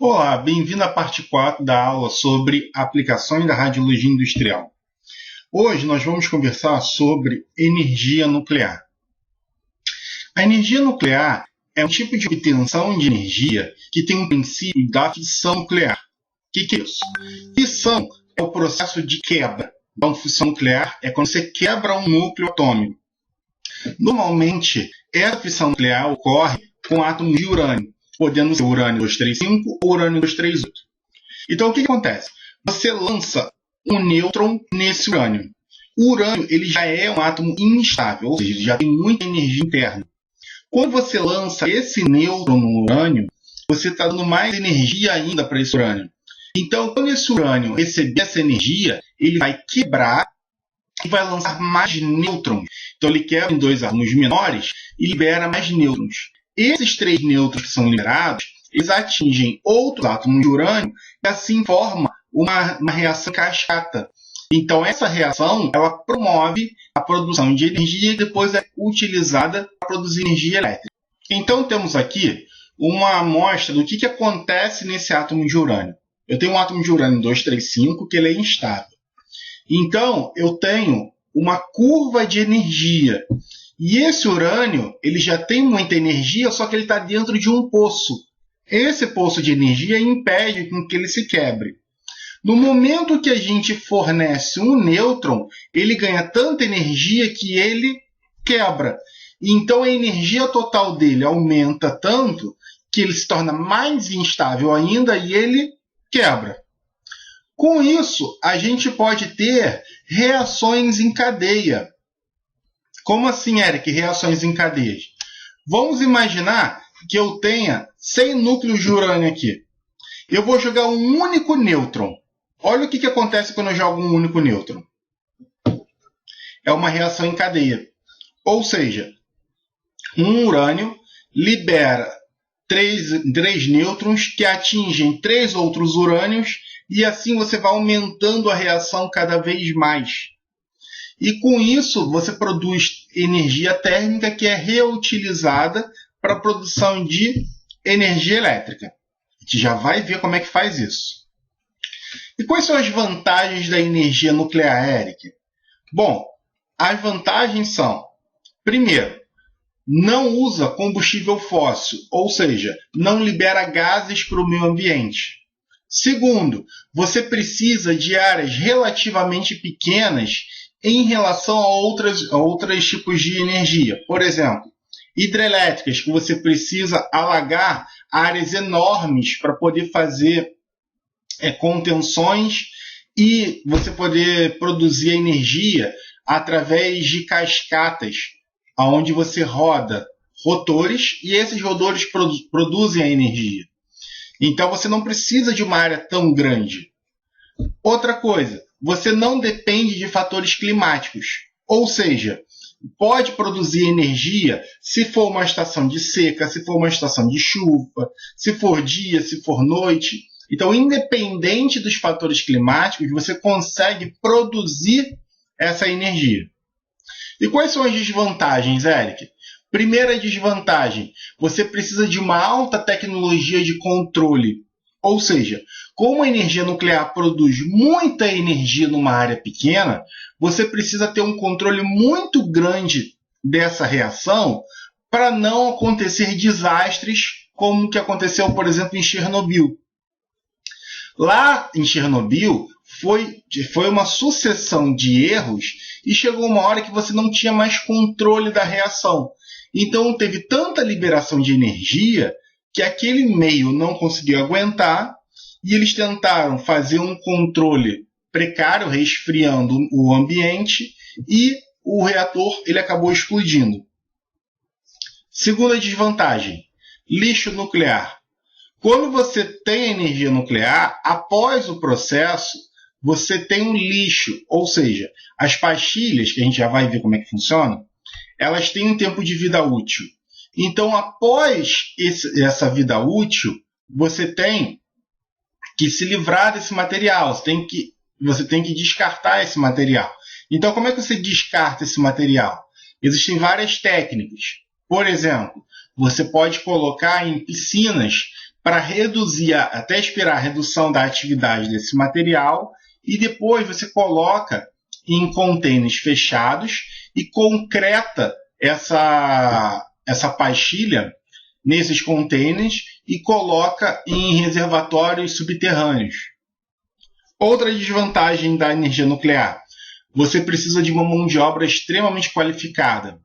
Olá, bem-vindo à parte 4 da aula sobre aplicações da radiologia industrial. Hoje nós vamos conversar sobre energia nuclear. A energia nuclear é um tipo de obtenção de energia que tem um princípio da fissão nuclear. O que é isso? Fissão é o processo de quebra. Então, fissão nuclear é quando você quebra um núcleo atômico. Normalmente, essa fissão nuclear ocorre com átomos de urânio, podendo ser urânio 235 ou urânio 238. Então, o que acontece? Você lança um nêutron nesse urânio. O urânio ele já é um átomo instável, ou seja, ele já tem muita energia interna. Quando você lança esse nêutron no urânio, você está dando mais energia ainda para esse urânio. Então, quando esse urânio receber essa energia, ele vai quebrar e vai lançar mais nêutrons. Então, ele quebra em dois átomos menores e libera mais nêutrons. Esses três nêutrons que são liberados, eles atingem outros átomos de urânio e assim forma uma reação cascata. Então, essa reação ela promove a produção de energia e depois é utilizada para produzir energia elétrica. Então, temos aqui uma amostra do que acontece nesse átomo de urânio. Eu tenho um átomo de urânio 235 que ele é instável. Então, eu tenho uma curva de energia. E esse urânio ele já tem muita energia, só que ele está dentro de um poço. Esse poço de energia impede com que ele se quebre. No momento que a gente fornece um nêutron, ele ganha tanta energia que ele quebra. Então, a energia total dele aumenta tanto que ele se torna mais instável ainda e ele quebra. Com isso, a gente pode ter reações em cadeia. Como assim, Eric, reações em cadeia? Vamos imaginar que eu tenha 100 núcleos de urânio aqui. Eu vou jogar um único nêutron. Olha o que acontece quando eu jogo um único nêutron. É uma reação em cadeia. Ou seja, um urânio libera 3 nêutrons que atingem 3 outros urânios e assim você vai aumentando a reação cada vez mais. E com isso você produz energia térmica que é reutilizada para a produção de energia elétrica. A gente já vai ver como é que faz isso. E quais são as vantagens da energia nuclear, Eric? Bom, as vantagens são, primeiro, não usa combustível fóssil, ou seja, não libera gases para o meio ambiente. Segundo, você precisa de áreas relativamente pequenas em relação a outros tipos de energia. Por exemplo, hidrelétricas, que você precisa alagar áreas enormes para poder fazer contenções e você poder produzir energia através de cascatas, onde você roda rotores e esses rotores produzem a energia. Então você não precisa de uma área tão grande. Outra coisa, você não depende de fatores climáticos. Ou seja, pode produzir energia se for uma estação de seca, se for uma estação de chuva, se for dia, se for noite. Então, independente dos fatores climáticos, você consegue produzir essa energia. E quais são as desvantagens, Eric? Primeira desvantagem, você precisa de uma alta tecnologia de controle. Ou seja, como a energia nuclear produz muita energia numa área pequena, você precisa ter um controle muito grande dessa reação para não acontecer desastres como o que aconteceu, por exemplo, em Chernobyl. Lá em Chernobyl foi uma sucessão de erros e chegou uma hora que você não tinha mais controle da reação. Então teve tanta liberação de energia que aquele meio não conseguiu aguentar e eles tentaram fazer um controle precário, resfriando o ambiente e o reator ele acabou explodindo. Segunda desvantagem, lixo nuclear. Quando você tem energia nuclear, após o processo, você tem um lixo, ou seja, as pastilhas, que a gente já vai ver como é que funciona, elas têm um tempo de vida útil. Então, após essa vida útil, você tem que se livrar desse material, você tem que descartar esse material. Então, como é que você descarta esse material? Existem várias técnicas. Por exemplo, você pode colocar em piscinas para reduzir, até esperar a redução da atividade desse material, e depois você coloca em contêineres fechados e concreta essa pastilha nesses contêineres e coloca em reservatórios subterrâneos. Outra desvantagem da energia nuclear: você precisa de uma mão de obra extremamente qualificada.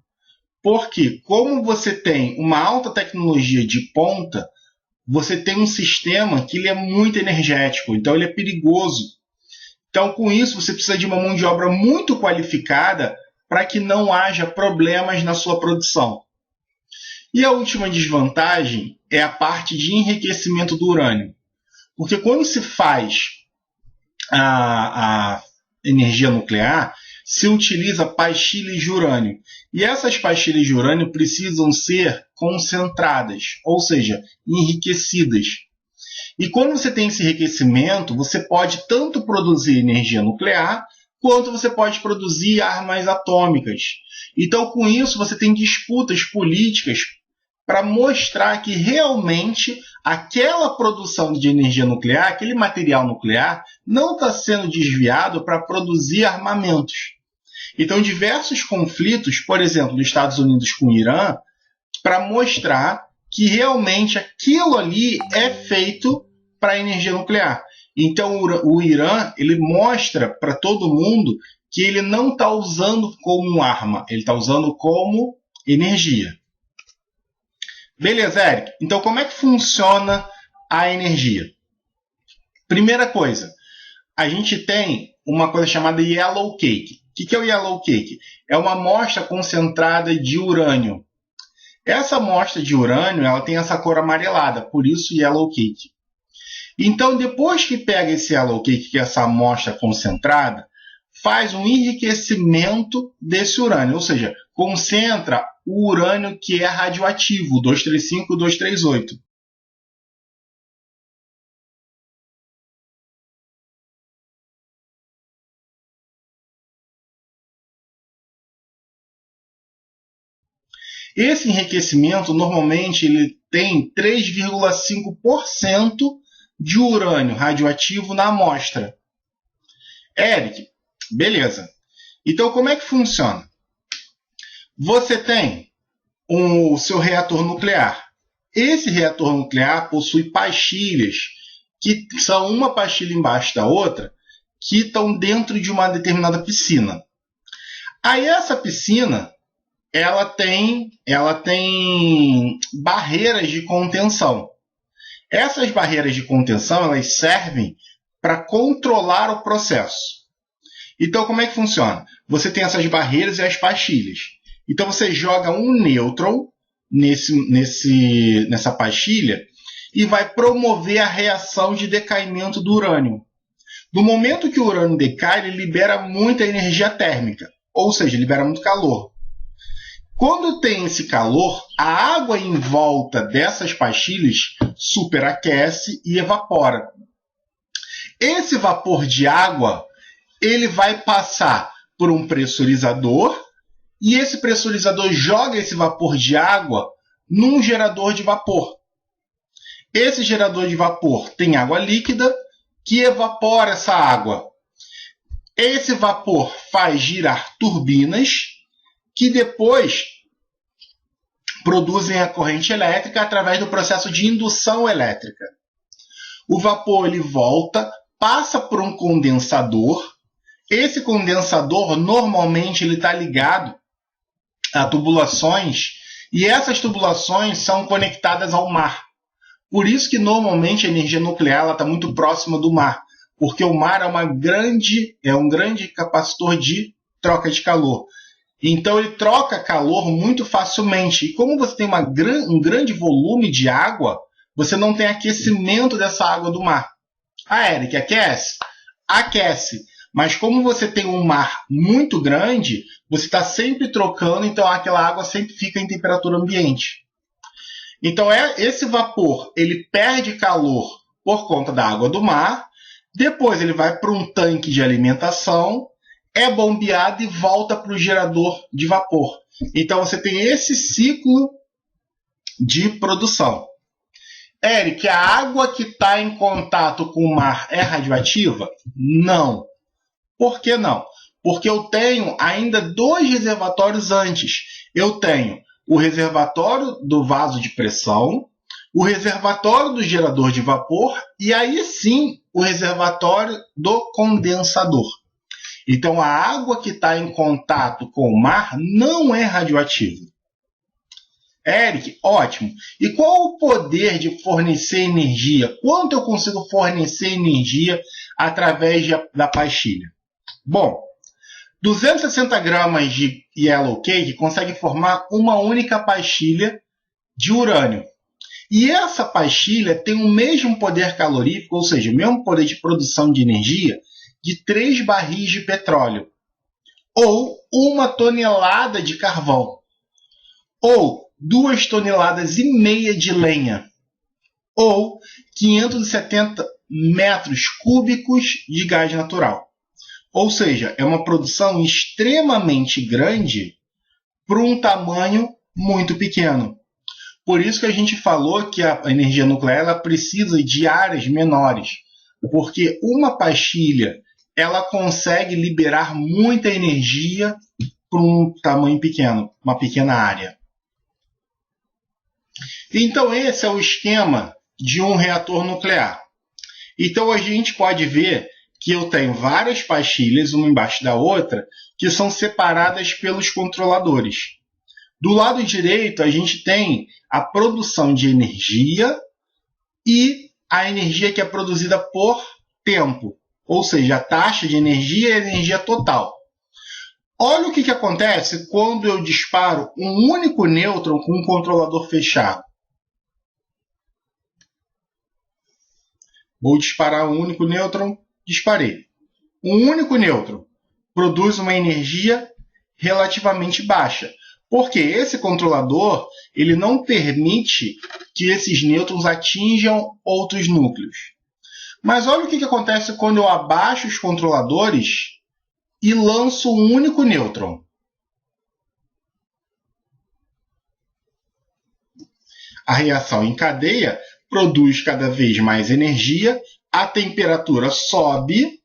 Porque, como você tem uma alta tecnologia de ponta, você tem um sistema que ele é muito energético, então ele é perigoso. Então, com isso, você precisa de uma mão de obra muito qualificada para que não haja problemas na sua produção. E a última desvantagem é a parte de enriquecimento do urânio. Porque quando se faz a energia nuclear, se utiliza pastilhas de urânio. E essas pastilhas de urânio precisam ser concentradas, ou seja, enriquecidas. E quando você tem esse enriquecimento, você pode tanto produzir energia nuclear, quanto você pode produzir armas atômicas. Então, com isso, você tem disputas políticas para mostrar que realmente aquela produção de energia nuclear, aquele material nuclear, não está sendo desviado para produzir armamentos. Então, diversos conflitos, por exemplo, dos Estados Unidos com o Irã, para mostrar que realmente aquilo ali é feito para energia nuclear. Então, o Irã ele mostra para todo mundo que ele não está usando como arma, ele está usando como energia. Beleza, Eric? Então, como é que funciona a energia? Primeira coisa, a gente tem uma coisa chamada yellow cake. O que é o yellow cake? É uma amostra concentrada de urânio. Essa amostra de urânio ela tem essa cor amarelada, por isso yellow cake. Então, depois que pega esse yellow cake, que é essa amostra concentrada, faz um enriquecimento desse urânio, ou seja, concentra o urânio que é radioativo, 235 e 238. Esse enriquecimento, normalmente, ele tem 3,5% de urânio radioativo na amostra. Eric, beleza. Então, como é que funciona? Você tem o seu reator nuclear. Esse reator nuclear possui pastilhas, que são uma pastilha embaixo da outra, que estão dentro de uma determinada piscina. Aí essa piscina ela tem barreiras de contenção. Essas barreiras de contenção elas servem para controlar o processo. Então, como é que funciona? Você tem essas barreiras e as pastilhas. Então, você joga um nêutron nessa pastilha e vai promover a reação de decaimento do urânio. No momento que o urânio decai, ele libera muita energia térmica, ou seja, libera muito calor. Quando tem esse calor, a água em volta dessas pastilhas superaquece e evapora. Esse vapor de água ele vai passar por um pressurizador e esse pressurizador joga esse vapor de água num gerador de vapor. Esse gerador de vapor tem água líquida que evapora essa água. Esse vapor faz girar turbinas que depois produzem a corrente elétrica através do processo de indução elétrica. O vapor ele volta, passa por um condensador. Esse condensador normalmente ele está ligado a tubulações e essas tubulações são conectadas ao mar. Por isso que normalmente a energia nuclear está muito próxima do mar, porque o mar é um grande capacitor de troca de calor. Então ele troca calor muito facilmente. E como você tem um grande volume de água, você não tem aquecimento dessa água do mar. Ah, Eric, aquece? Aquece. Mas como você tem um mar muito grande, você está sempre trocando, então aquela água sempre fica em temperatura ambiente. Então esse vapor ele perde calor por conta da água do mar, depois ele vai para um tanque de alimentação, é bombeado e volta para o gerador de vapor. Então você tem esse ciclo de produção. Eric, a água que está em contato com o mar é radioativa? Não. Por que não? Porque eu tenho ainda 2 reservatórios antes. Eu tenho o reservatório do vaso de pressão, o reservatório do gerador de vapor e aí sim o reservatório do condensador. Então a água que está em contato com o mar não é radioativa. Eric, ótimo. E qual o poder de fornecer energia? Quanto eu consigo fornecer energia através da pastilha? Bom, 260 gramas de yellow cake consegue formar uma única pastilha de urânio. E essa pastilha tem o mesmo poder calorífico, ou seja, o mesmo poder de produção de energia de 3 barris de petróleo, ou 1 tonelada de carvão, ou 2,5 toneladas de lenha, ou 570 metros cúbicos de gás natural. Ou seja, é uma produção extremamente grande para um tamanho muito pequeno. Por isso que a gente falou que a energia nuclear ela precisa de áreas menores, porque uma pastilha ela consegue liberar muita energia para um tamanho pequeno, uma pequena área. Então esse é o esquema de um reator nuclear. Então a gente pode ver que eu tenho várias pastilhas, uma embaixo da outra, que são separadas pelos controladores. Do lado direito, a gente tem a produção de energia e a energia que é produzida por tempo, ou seja, a taxa de energia e a energia total. Olha o que acontece quando eu disparo um único nêutron com um controlador fechado. Vou disparar um único nêutron, disparei. Um único nêutron produz uma energia relativamente baixa, porque esse controlador ele não permite que esses nêutrons atinjam outros núcleos. Mas olha o que acontece quando eu abaixo os controladores e lanço um único nêutron. A reação em cadeia produz cada vez mais energia, a temperatura sobe,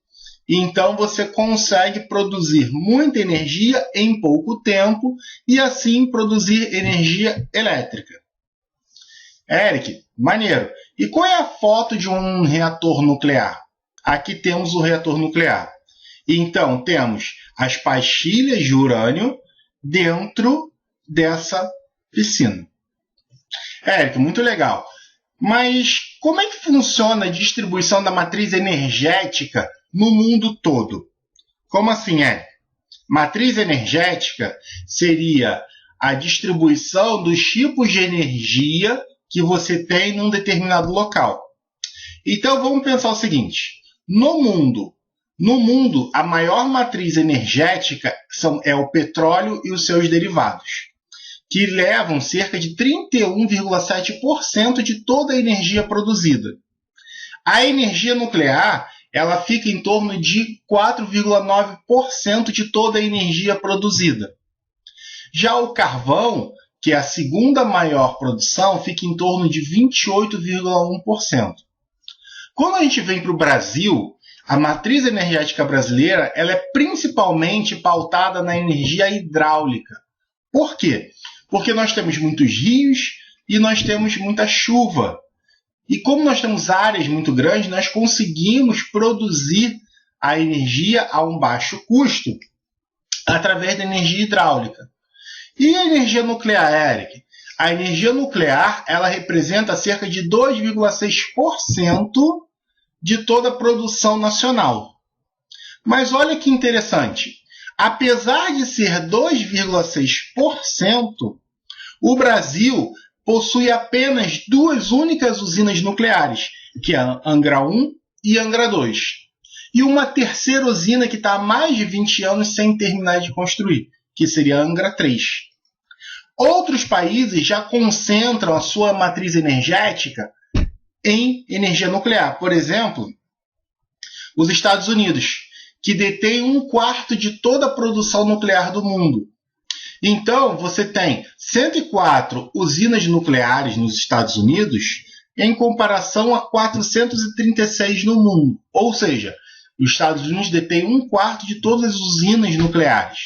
e então você consegue produzir muita energia em pouco tempo e assim produzir energia elétrica. Eric, maneiro. E qual é a foto de um reator nuclear? Aqui temos o reator nuclear. Então, temos as pastilhas de urânio dentro dessa piscina. Eric, muito legal. Mas como é que funciona a distribuição da matriz energética no mundo todo? Como assim, Eric? Matriz energética seria a distribuição dos tipos de energia que você tem num determinado local. Então, vamos pensar o seguinte. No mundo, a maior matriz energética é o petróleo e os seus derivados, que levam cerca de 31,7% de toda a energia produzida. A energia nuclear ela fica em torno de 4,9% de toda a energia produzida. Já o carvão, que é a segunda maior produção, fica em torno de 28,1%. Quando a gente vem para o Brasil, a matriz energética brasileira ela é principalmente pautada na energia hidráulica. Por quê? Porque nós temos muitos rios e nós temos muita chuva. E como nós temos áreas muito grandes, nós conseguimos produzir a energia a um baixo custo através da energia hidráulica. E a energia nuclear, Eric? A energia nuclear ela representa cerca de 2,6% de toda a produção nacional. Mas olha que interessante. Apesar de ser 2,6%, o Brasil possui apenas 2 únicas usinas nucleares, que é a Angra 1 e Angra 2. E uma terceira usina que está há mais de 20 anos sem terminar de construir, que seria a Angra 3. Outros países já concentram a sua matriz energética em energia nuclear. Por exemplo, os Estados Unidos, que detém 1/4 de toda a produção nuclear do mundo. Então, você tem 104 usinas nucleares nos Estados Unidos em comparação a 436 no mundo. Ou seja, os Estados Unidos detêm 1/4 de todas as usinas nucleares.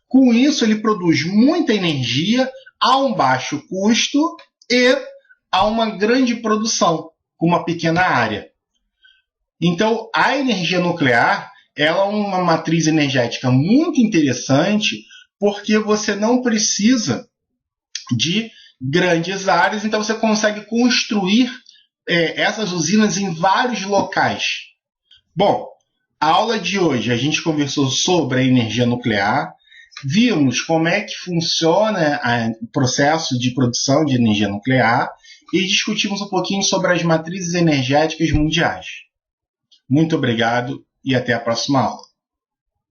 Com isso, ele produz muita energia a um baixo custo e a uma grande produção, com uma pequena área. Então, a energia nuclear ela é uma matriz energética muito interessante, porque você não precisa de grandes áreas, então você consegue construir essas usinas em vários locais. Bom, a aula de hoje a gente conversou sobre a energia nuclear, vimos como é que funciona o processo de produção de energia nuclear e discutimos um pouquinho sobre as matrizes energéticas mundiais. Muito obrigado e até a próxima aula.